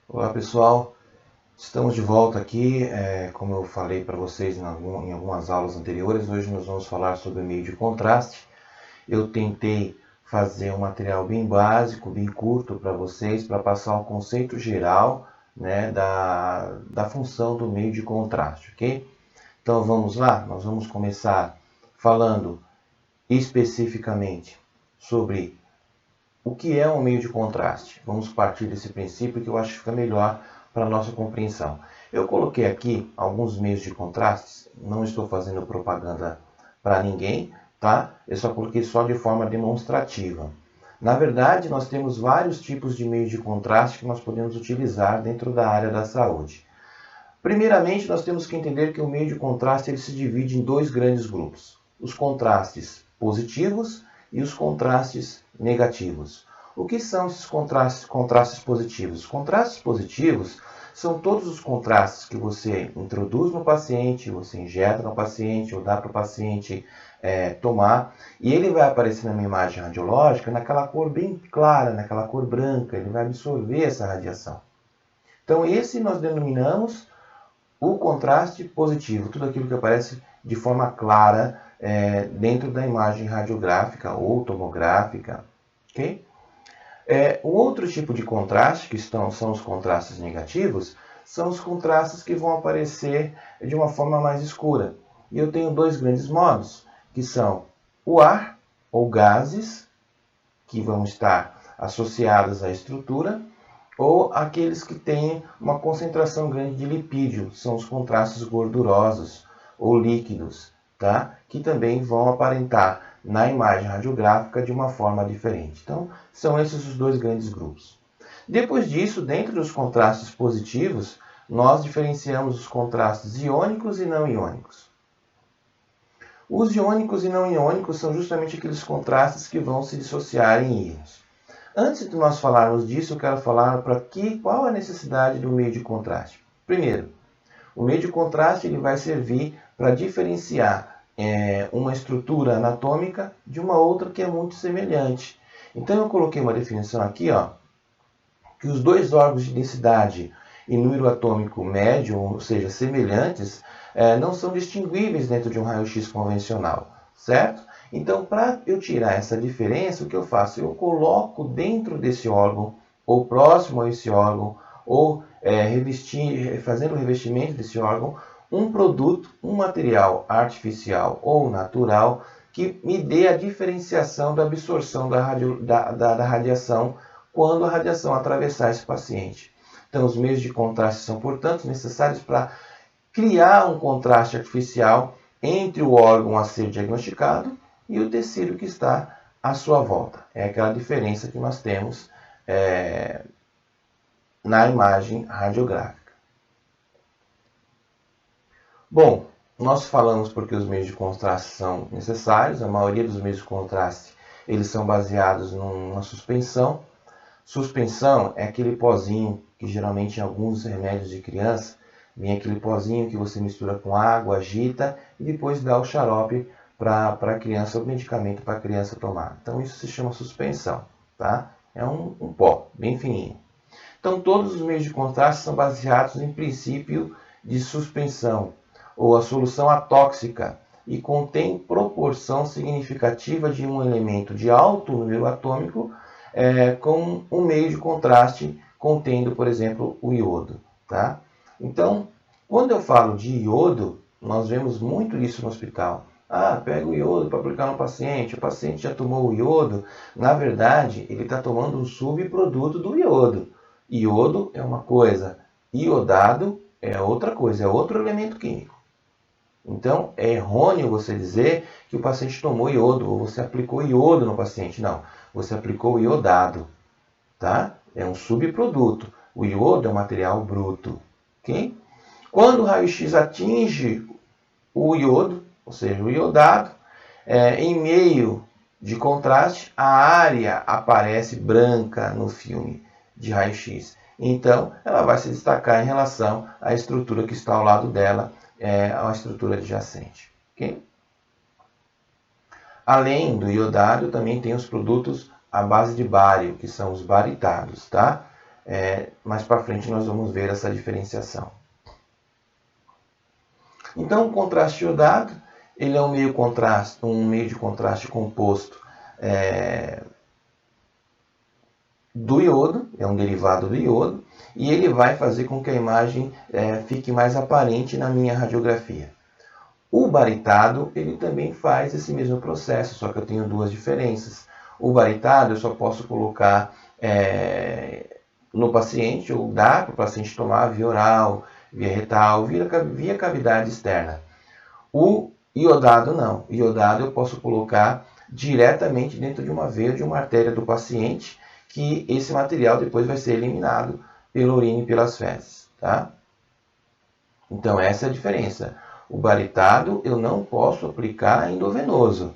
Olá pessoal, estamos de volta aqui. Como eu falei para vocês em algumas aulas anteriores, hoje nós vamos falar sobre o meio de contraste. Eu tentei fazer um material bem básico, bem curto para vocês, para passar um conceito geral, né, da função do meio de contraste, ok? Então vamos lá, nós vamos começar falando especificamente sobre o que é um meio de contraste? Vamos partir desse princípio que eu acho que fica melhor para a nossa compreensão. Eu coloquei aqui alguns meios de contrastes, não estou fazendo propaganda para ninguém, tá? Eu só coloquei só de forma demonstrativa. Na verdade, nós temos vários tipos de meios de contraste que nós podemos utilizar dentro da área da saúde. Primeiramente, nós temos que entender que o meio de contraste ele se divide em dois grandes grupos: os contrastes positivos e os contrastes negativos. O que são esses contrastes positivos? Os contrastes positivos são todos os contrastes que você introduz no paciente, você injeta no paciente ou dá para o paciente tomar, e ele vai aparecer na minha imagem radiológica naquela cor bem clara, naquela cor branca, ele vai absorver essa radiação. Então esse nós denominamos o contraste positivo, tudo aquilo que aparece de forma clara dentro da imagem radiográfica ou tomográfica. Okay? Um outro tipo de contraste, que são os contrastes negativos, são os contrastes que vão aparecer de uma forma mais escura. E eu tenho dois grandes modos, que são o ar ou gases, que vão estar associados à estrutura, ou aqueles que têm uma concentração grande de lipídio, são os contrastes gordurosos ou líquidos, tá? Que também vão aparentar na imagem radiográfica de uma forma diferente. Então, são esses os dois grandes grupos. Depois disso, dentro dos contrastes positivos, nós diferenciamos os contrastes iônicos e não iônicos. Os iônicos e não iônicos são justamente aqueles contrastes que vão se dissociar em íons. Antes de nós falarmos disso, eu quero falar qual a necessidade do meio de contraste. Primeiro, o meio de contraste ele vai servir para diferenciar uma estrutura anatômica de uma outra que é muito semelhante. Então eu coloquei uma definição aqui, ó, que os dois órgãos de densidade e número atômico médio, ou seja, semelhantes, não são distinguíveis dentro de um raio-x convencional, certo? Então, para eu tirar essa diferença, o que eu faço? Eu coloco dentro desse órgão, ou próximo a esse órgão, ou fazendo o revestimento desse órgão, um produto, um material artificial ou natural que me dê a diferenciação da absorção da radiação quando a radiação atravessar esse paciente. Então, os meios de contraste são, portanto, necessários para criar um contraste artificial entre o órgão a ser diagnosticado e o tecido que está à sua volta. É aquela diferença que nós temos na imagem radiográfica. Bom, nós falamos porque os meios de contraste são necessários. A maioria dos meios de contraste eles são baseados numa suspensão. Suspensão é aquele pozinho que geralmente em alguns remédios de criança vem aquele pozinho que você mistura com água, agita e depois dá o xarope para a criança, o medicamento para a criança tomar. Então isso se chama suspensão, tá? É um pó bem fininho. Então todos os meios de contraste são baseados em princípio de suspensão ou a solução atóxica e contém proporção significativa de um elemento de alto número atômico com um meio de contraste contendo, por exemplo, o iodo. Tá? Então, quando eu falo de iodo, nós vemos muito isso no hospital. Pega o iodo para aplicar no paciente, o paciente já tomou o iodo. Na verdade, ele está tomando um subproduto do iodo. Iodo é uma coisa, iodado é outra coisa, é outro elemento químico. Então, é errôneo você dizer que o paciente tomou iodo ou você aplicou iodo no paciente. Não, você aplicou iodado, tá? É um subproduto. O iodo é um material bruto, ok? Quando o raio-x atinge o iodo, ou seja, o iodado, em meio de contraste, a área aparece branca no filme de raio-x. Então, ela vai se destacar em relação à estrutura que está ao lado dela, a estrutura adjacente. Okay? Além do iodado, também tem os produtos à base de bário, que são os baritados. Tá? Mais para frente nós vamos ver essa diferenciação. Então, o contraste iodado, ele é um meio de contraste composto do iodo, é um derivado do iodo, e ele vai fazer com que a imagem fique mais aparente na minha radiografia. O baritado, ele também faz esse mesmo processo, só que eu tenho duas diferenças. O baritado eu só posso colocar no paciente, ou dar para o paciente tomar via oral, via retal, via cavidade externa. O iodado não. O iodado eu posso colocar diretamente dentro de uma veia, de uma artéria do paciente, que esse material depois vai ser eliminado pela urina e pelas fezes. Tá? Então essa é a diferença. O baritado eu não posso aplicar endovenoso.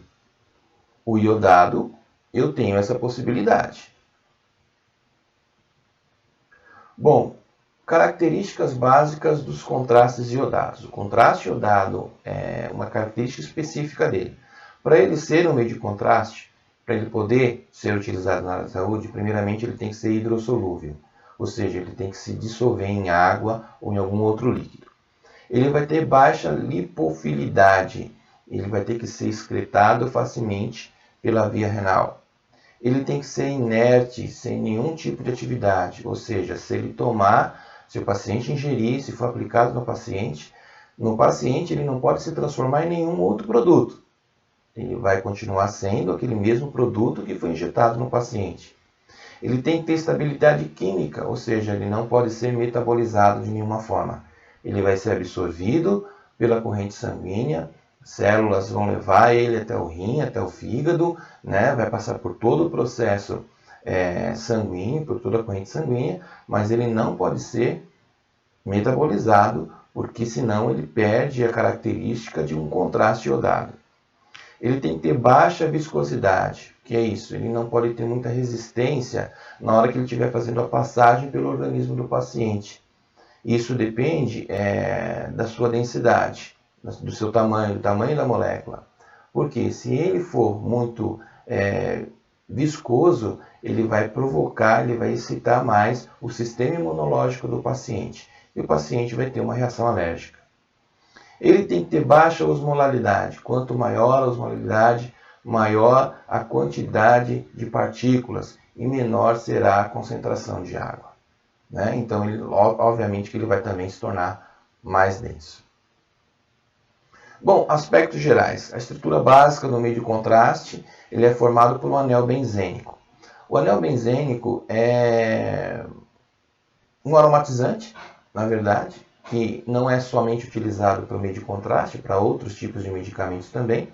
O iodado eu tenho essa possibilidade. Bom, características básicas dos contrastes iodados. O contraste iodado é uma característica específica dele. Para ele ser um meio de contraste, para ele poder ser utilizado na área da saúde, primeiramente ele tem que ser hidrossolúvel, ou seja, ele tem que se dissolver em água ou em algum outro líquido. Ele vai ter baixa lipofilidade, ele vai ter que ser excretado facilmente pela via renal. Ele tem que ser inerte, sem nenhum tipo de atividade, ou seja, se ele tomar, se o paciente ingerir, se for aplicado no paciente ele não pode se transformar em nenhum outro produto. Ele vai continuar sendo aquele mesmo produto que foi injetado no paciente. Ele tem que ter estabilidade química, ou seja, ele não pode ser metabolizado de nenhuma forma. Ele vai ser absorvido pela corrente sanguínea, células vão levar ele até o rim, até o fígado, né? Vai passar por todo o processo sanguíneo, por toda a corrente sanguínea, mas ele não pode ser metabolizado, porque senão ele perde a característica de um contraste iodado. Ele tem que ter baixa viscosidade, que é isso, ele não pode ter muita resistência na hora que ele estiver fazendo a passagem pelo organismo do paciente. Isso depende da sua densidade, do seu tamanho, do tamanho da molécula. Porque se ele for muito viscoso, ele vai provocar, ele vai excitar mais o sistema imunológico do paciente. E o paciente vai ter uma reação alérgica. Ele tem que ter baixa osmolaridade. Quanto maior a osmolaridade, maior a quantidade de partículas e menor será a concentração de água. Né? Então, obviamente que ele vai também se tornar mais denso. Bom, aspectos gerais. A estrutura básica do meio de contraste, ele é formado por um anel benzênico. O anel benzênico é um aromatizante, na verdade, que não é somente utilizado para o meio de contraste, para outros tipos de medicamentos também.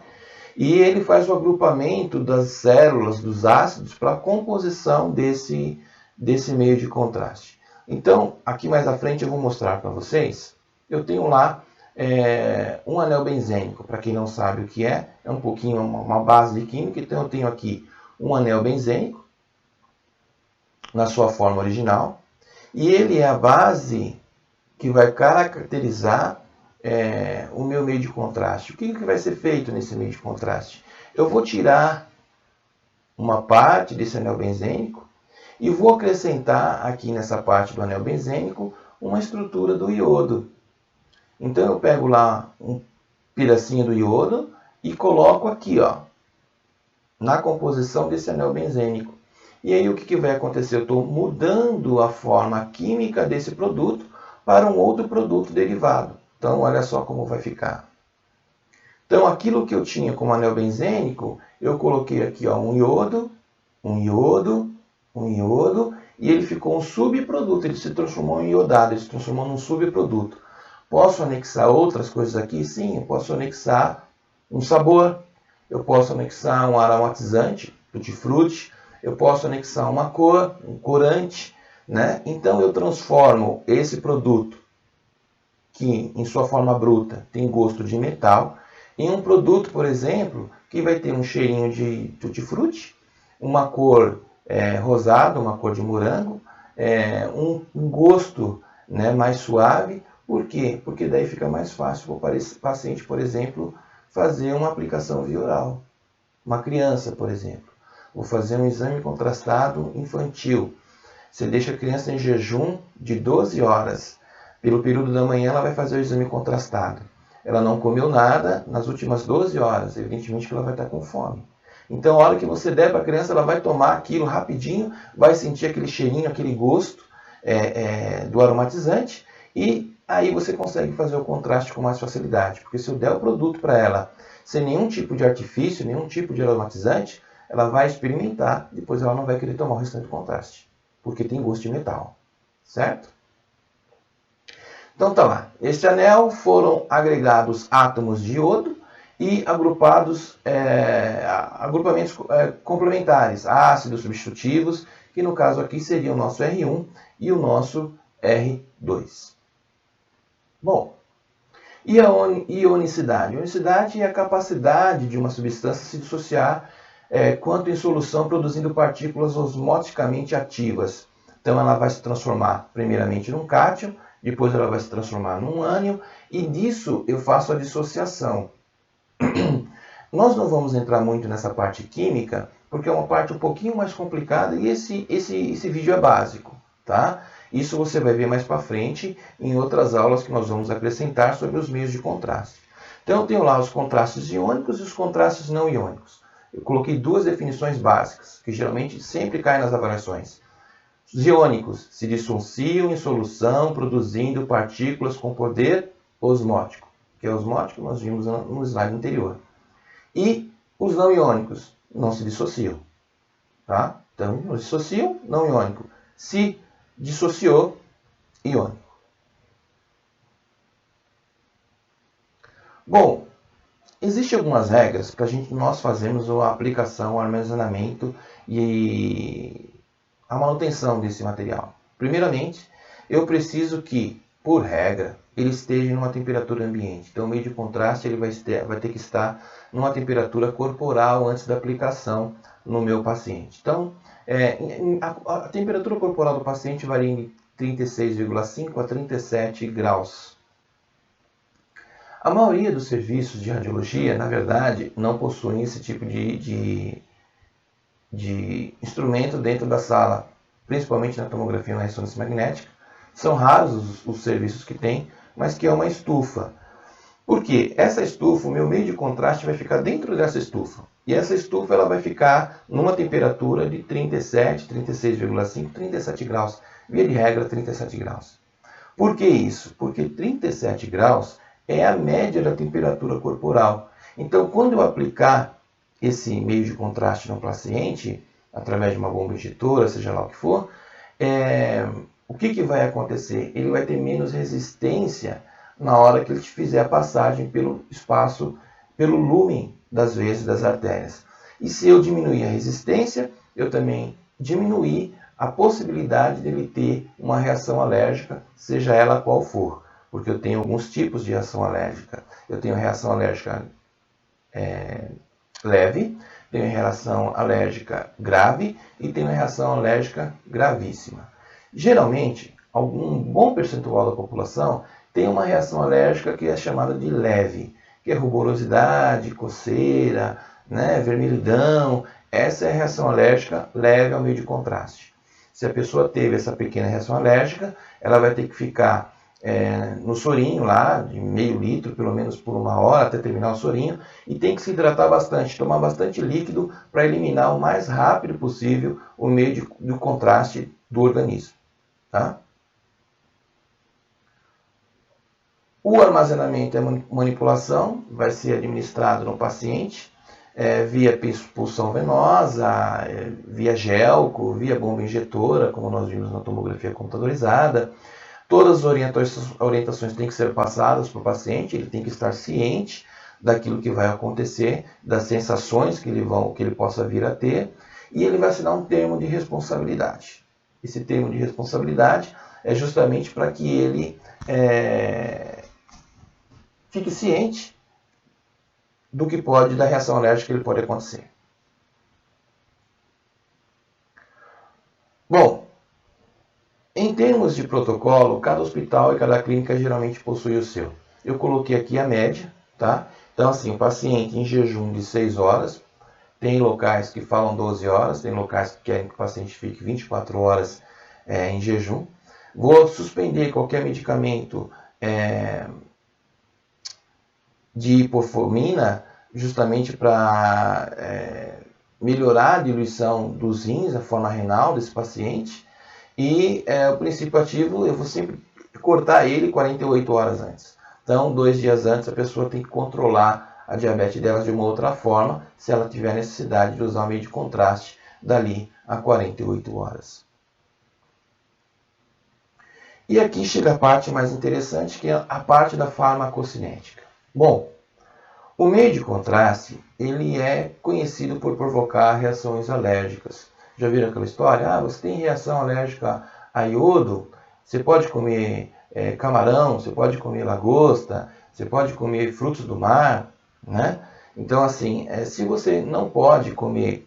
E ele faz o agrupamento das células, dos ácidos, para a composição desse meio de contraste. Então, aqui mais à frente eu vou mostrar para vocês. Eu tenho lá um anel benzênico. Para quem não sabe o que é um pouquinho uma base de química. Então, eu tenho aqui um anel benzênico, na sua forma original. E ele é a base que vai caracterizar o meu meio de contraste. O que vai ser feito nesse meio de contraste? Eu vou tirar uma parte desse anel benzênico e vou acrescentar aqui nessa parte do anel benzênico uma estrutura do iodo. Então eu pego lá um pedacinho do iodo e coloco aqui, ó, na composição desse anel benzênico. E aí o que vai acontecer? Eu estou mudando a forma química desse produto para um outro produto derivado. Então olha só como vai ficar. Então aquilo que eu tinha como anel benzênico, eu coloquei aqui, ó, um iodo, e ele ficou um subproduto, ele se transformou em iodado, ele se transformou num subproduto. Posso anexar outras coisas aqui? Sim, eu posso anexar um sabor, eu posso anexar um aromatizante, tutti-frutti, eu posso anexar uma cor, um corante, né? Então eu transformo esse produto, que em sua forma bruta tem gosto de metal, em um produto, por exemplo, que vai ter um cheirinho de tutti-frutti, uma cor rosada, uma cor de morango, um gosto, né, mais suave. Por quê? Porque daí fica mais fácil para o paciente, por exemplo, fazer uma aplicação via oral. Uma criança, por exemplo. Vou fazer um exame contrastado infantil. Você deixa a criança em jejum de 12 horas. Pelo período da manhã, ela vai fazer o exame contrastado. Ela não comeu nada nas últimas 12 horas, evidentemente que ela vai estar com fome. Então, a hora que você der para a criança, ela vai tomar aquilo rapidinho, vai sentir aquele cheirinho, aquele gosto do aromatizante, e aí você consegue fazer o contraste com mais facilidade. Porque se eu der o produto para ela sem nenhum tipo de artifício, nenhum tipo de aromatizante, ela vai experimentar, depois ela não vai querer tomar o restante do contraste, porque tem gosto de metal, certo? Então tá lá, este anel foram agregados átomos de iodo e agrupados, agrupamentos complementares, ácidos substitutivos, que no caso aqui seria o nosso R1 e o nosso R2. Bom, e a ionicidade? A ionicidade é a capacidade de uma substância se dissociar quanto em solução, produzindo partículas osmoticamente ativas. Então ela vai se transformar primeiramente num cátion, depois ela vai se transformar num ânion, e disso eu faço a dissociação. Nós não vamos entrar muito nessa parte química, porque é uma parte um pouquinho mais complicada, e esse vídeo é básico, tá? Isso você vai ver mais para frente em outras aulas que nós vamos acrescentar sobre os meios de contraste. Então eu tenho lá os contrastes iônicos e os contrastes não iônicos. Eu coloquei duas definições básicas, que geralmente sempre caem nas avaliações. Os iônicos se dissociam em solução, produzindo partículas com poder osmótico, que é osmótico nós vimos no slide anterior. E os não iônicos não se dissociam, tá? Então, não dissociam, não iônico. Se dissociou, iônico. Bom, existem algumas regras para nós fazermos a aplicação, o armazenamento e a manutenção desse material. Primeiramente, eu preciso que, por regra, ele esteja em uma temperatura ambiente. Então, o meio de contraste ele vai ter que estar numa temperatura corporal antes da aplicação no meu paciente. Então, a temperatura corporal do paciente varia de 36,5 a 37 graus. A maioria dos serviços de radiologia, na verdade, não possuem esse tipo de instrumento dentro da sala, principalmente na tomografia e na ressonância magnética. São raros os serviços que tem, mas que é uma estufa. Por quê? Essa estufa, o meu meio de contraste vai ficar dentro dessa estufa. E essa estufa ela vai ficar numa temperatura de 37, 36,5, 37 graus. Via de regra, 37 graus. Por que isso? Porque 37 graus é a média da temperatura corporal. Então, quando eu aplicar esse meio de contraste no paciente, através de uma bomba injetora, seja lá o que for, o que vai acontecer? Ele vai ter menos resistência na hora que ele fizer a passagem pelo espaço, pelo lúmen das veias e das artérias. E se eu diminuir a resistência, eu também diminuir a possibilidade dele ter uma reação alérgica, seja ela qual for. Porque eu tenho alguns tipos de reação alérgica. Eu tenho reação alérgica leve, tenho reação alérgica grave e tenho reação alérgica gravíssima. Geralmente, algum bom percentual da população tem uma reação alérgica que é chamada de leve, que é ruborosidade, coceira, vermelhidão. Essa é a reação alérgica leve ao meio de contraste. Se a pessoa teve essa pequena reação alérgica, ela vai ter que ficar no sorinho lá, de meio litro, pelo menos por 1 hora, até terminar o sorinho, e tem que se hidratar bastante, tomar bastante líquido para eliminar o mais rápido possível o meio de contraste do organismo. Tá? O armazenamento e manipulação vai ser administrado no paciente via pulsão venosa, via gelco, via bomba injetora, como nós vimos na tomografia computadorizada. Todas as orientações têm que ser passadas para o paciente, ele tem que estar ciente daquilo que vai acontecer, das sensações que ele possa vir a ter, e ele vai assinar um termo de responsabilidade. Esse termo de responsabilidade é justamente para que ele fique ciente do que pode, da reação alérgica que ele pode acontecer. Bom, em termos de protocolo, cada hospital e cada clínica geralmente possui o seu. Eu coloquei aqui a média, tá? Então, assim, o paciente em jejum de 6 horas, tem locais que falam 12 horas, tem locais que querem que o paciente fique 24 horas em jejum. Vou suspender qualquer medicamento de hipoformina, justamente para melhorar a diluição dos rins, a forma renal desse paciente. E o princípio ativo, eu vou sempre cortar ele 48 horas antes. Então, 2 dias antes, a pessoa tem que controlar a diabetes dela de uma outra forma, se ela tiver necessidade de usar o meio de contraste dali a 48 horas. E aqui chega a parte mais interessante, que é a parte da farmacocinética. Bom, o meio de contraste, ele é conhecido por provocar reações alérgicas. Já viram aquela história? Ah, você tem reação alérgica a iodo, você pode comer camarão, você pode comer lagosta, você pode comer frutos do mar, né? Então, assim, se você não pode comer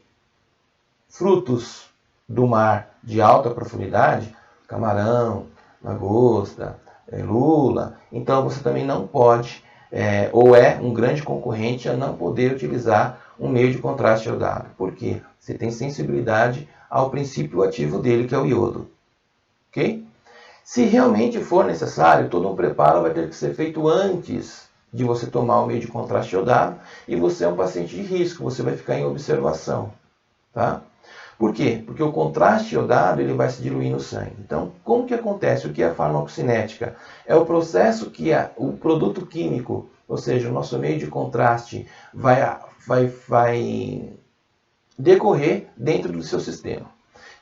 frutos do mar de alta profundidade, camarão, lagosta, lula, então você também não pode, ou é um grande concorrente a não poder utilizar um meio de contraste iodado. Por quê? Você tem sensibilidade ao princípio ativo dele, que é o iodo. Ok? Se realmente for necessário, todo um preparo vai ter que ser feito antes de você tomar o meio de contraste iodado, e você é um paciente de risco, você vai ficar em observação. Tá? Por quê? Porque o contraste iodado ele vai se diluir no sangue. Então, como que acontece? O que é a farmacocinética? É o processo que o produto químico, ou seja, o nosso meio de contraste, vai decorrer dentro do seu sistema.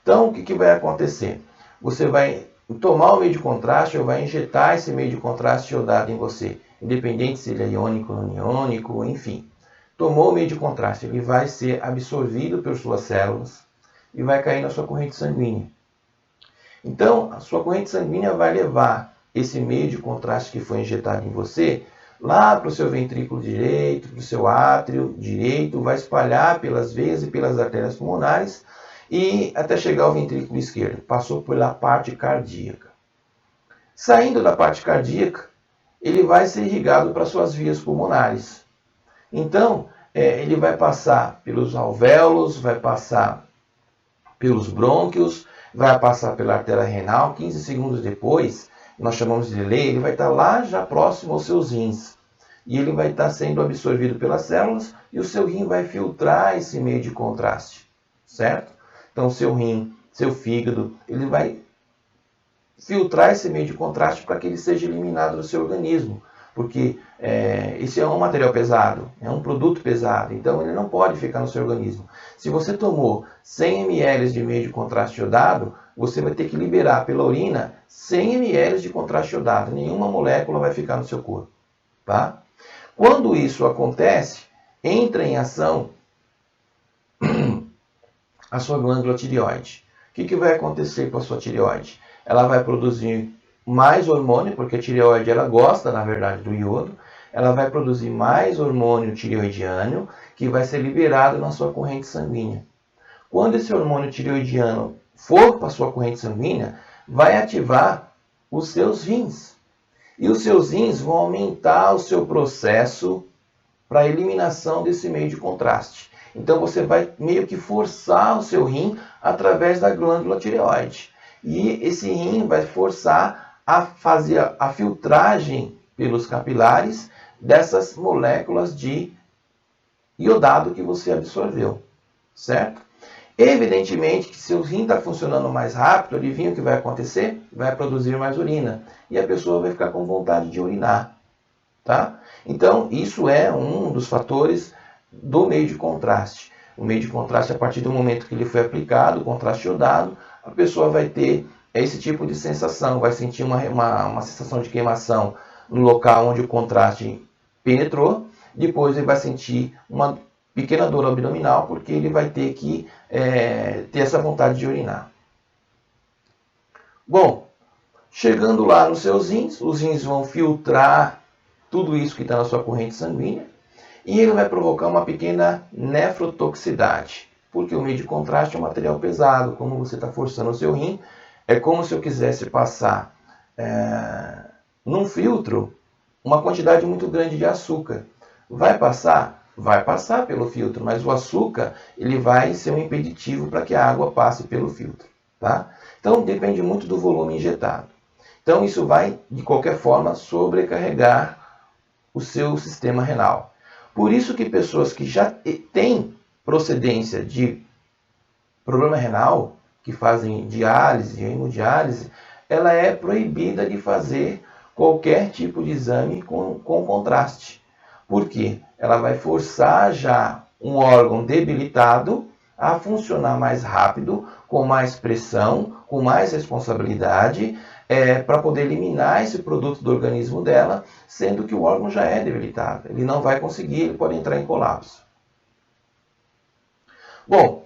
Então, o que vai acontecer? Você vai tomar o meio de contraste ou vai injetar esse meio de contraste iodado em você, independente se ele é iônico ou não iônico, enfim. Tomou o meio de contraste, ele vai ser absorvido por suas células e vai cair na sua corrente sanguínea. Então, a sua corrente sanguínea vai levar esse meio de contraste que foi injetado em você lá para o seu ventrículo direito, para o seu átrio direito, vai espalhar pelas veias e pelas artérias pulmonares e até chegar ao ventrículo esquerdo. Passou pela parte cardíaca. Saindo da parte cardíaca, ele vai ser irrigado para suas vias pulmonares. Então, ele vai passar pelos alvéolos, vai passar pelos brônquios, vai passar pela artéria renal. 15 segundos depois, nós chamamos de delay, ele vai estar lá já próximo aos seus rins. E ele vai estar sendo absorvido pelas células e o seu rim vai filtrar esse meio de contraste, certo? Então, seu rim, seu fígado, ele vai filtrar esse meio de contraste para que ele seja eliminado do seu organismo. Porque esse é um material pesado, é um produto pesado, então ele não pode ficar no seu organismo. Se você tomou 100 ml de meio de contraste iodado, você vai ter que liberar pela urina 100 ml de contraste iodado. Nenhuma molécula vai ficar no seu corpo. Tá? Quando isso acontece, entra em ação a sua glândula tireoide. O que vai acontecer com a sua tireoide? Ela vai produzir mais hormônio, porque a tireoide ela gosta, na verdade, do iodo. Ela vai produzir mais hormônio tireoidiano, que vai ser liberado na sua corrente sanguínea. Quando esse hormônio tireoidiano for para a sua corrente sanguínea, vai ativar os seus rins. E os seus rins vão aumentar o seu processo para a eliminação desse meio de contraste. Então você vai meio que forçar o seu rim através da glândula tireoide. E esse rim vai forçar a fazer a filtragem pelos capilares dessas moléculas de iodado que você absorveu, certo? Evidentemente que se o rim está funcionando mais rápido, adivinha o que vai acontecer? Vai produzir mais urina e a pessoa vai ficar com vontade de urinar, tá? Então, isso é um dos fatores do meio de contraste. O meio de contraste, a partir do momento que ele foi aplicado, o contraste iodado, a pessoa vai ter esse tipo de sensação, vai sentir uma sensação de queimação no local onde o contraste penetrou, depois ele vai sentir uma pequena dor abdominal, porque ele vai ter que ter essa vontade de urinar. Bom, chegando lá nos seus rins, os rins vão filtrar tudo isso que está na sua corrente sanguínea, e ele vai provocar uma pequena nefrotoxicidade, porque o meio de contraste é um material pesado, como você está forçando o seu rim, é como se eu quisesse passar num filtro uma quantidade muito grande de açúcar. Vai passar? Vai passar pelo filtro, mas o açúcar ele vai ser um impeditivo para que a água passe pelo filtro. tá? Então depende muito do volume injetado. Então isso vai, de qualquer forma, sobrecarregar o seu sistema renal. Por isso que pessoas que já têm procedência de problema renal, que fazem diálise, hemodiálise, ela é proibida de fazer qualquer tipo de exame com contraste. Por quê? Ela vai forçar já um órgão debilitado a funcionar mais rápido, com mais pressão, com mais responsabilidade, para poder eliminar esse produto do organismo dela, sendo que o órgão já é debilitado. Ele não vai conseguir, ele pode entrar em colapso. Bom,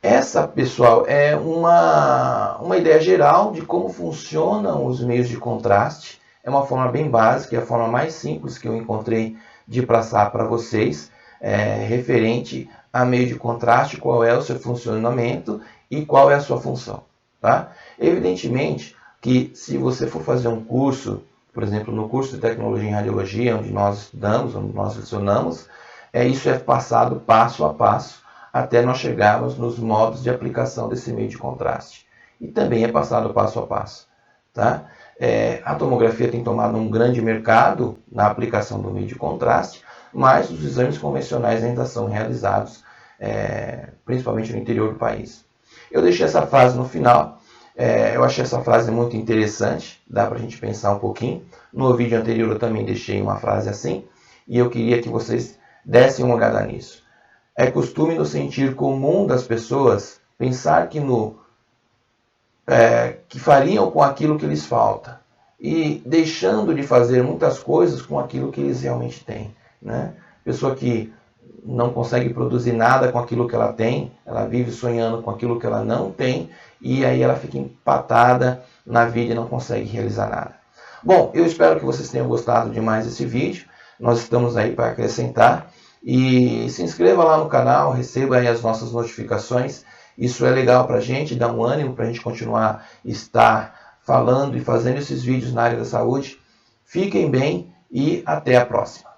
essa, pessoal, é uma ideia geral de como funcionam os meios de contraste. É uma forma bem básica, é a forma mais simples que eu encontrei de passar para vocês, referente a meio de contraste, qual é o seu funcionamento e qual é a sua função. Tá? Evidentemente que se você for fazer um curso, por exemplo, no curso de Tecnologia em Radiologia, onde nós estudamos, onde nós lecionamos, isso é passado passo a passo, até nós chegarmos nos modos de aplicação desse meio de contraste. E também é passado passo a passo. Tá? A tomografia tem tomado um grande mercado na aplicação do meio de contraste, mas os exames convencionais ainda são realizados, principalmente no interior do país. Eu deixei essa frase no final. Eu achei essa frase muito interessante, dá para a gente pensar um pouquinho. No vídeo anterior eu também deixei uma frase assim, e eu queria que vocês dessem uma olhada nisso. É costume no sentir comum das pessoas pensar que fariam com aquilo que lhes falta e deixando de fazer muitas coisas com aquilo que eles realmente têm. Né? Pessoa que não consegue produzir nada com aquilo que ela tem, ela vive sonhando com aquilo que ela não tem e aí ela fica empatada na vida e não consegue realizar nada. Bom, eu espero que vocês tenham gostado de mais esse vídeo. Nós estamos aí para acrescentar. E se inscreva lá no canal, receba aí as nossas notificações. Isso é legal para a gente, dá um ânimo para a gente continuar estar falando e fazendo esses vídeos na área da saúde. Fiquem bem e até a próxima.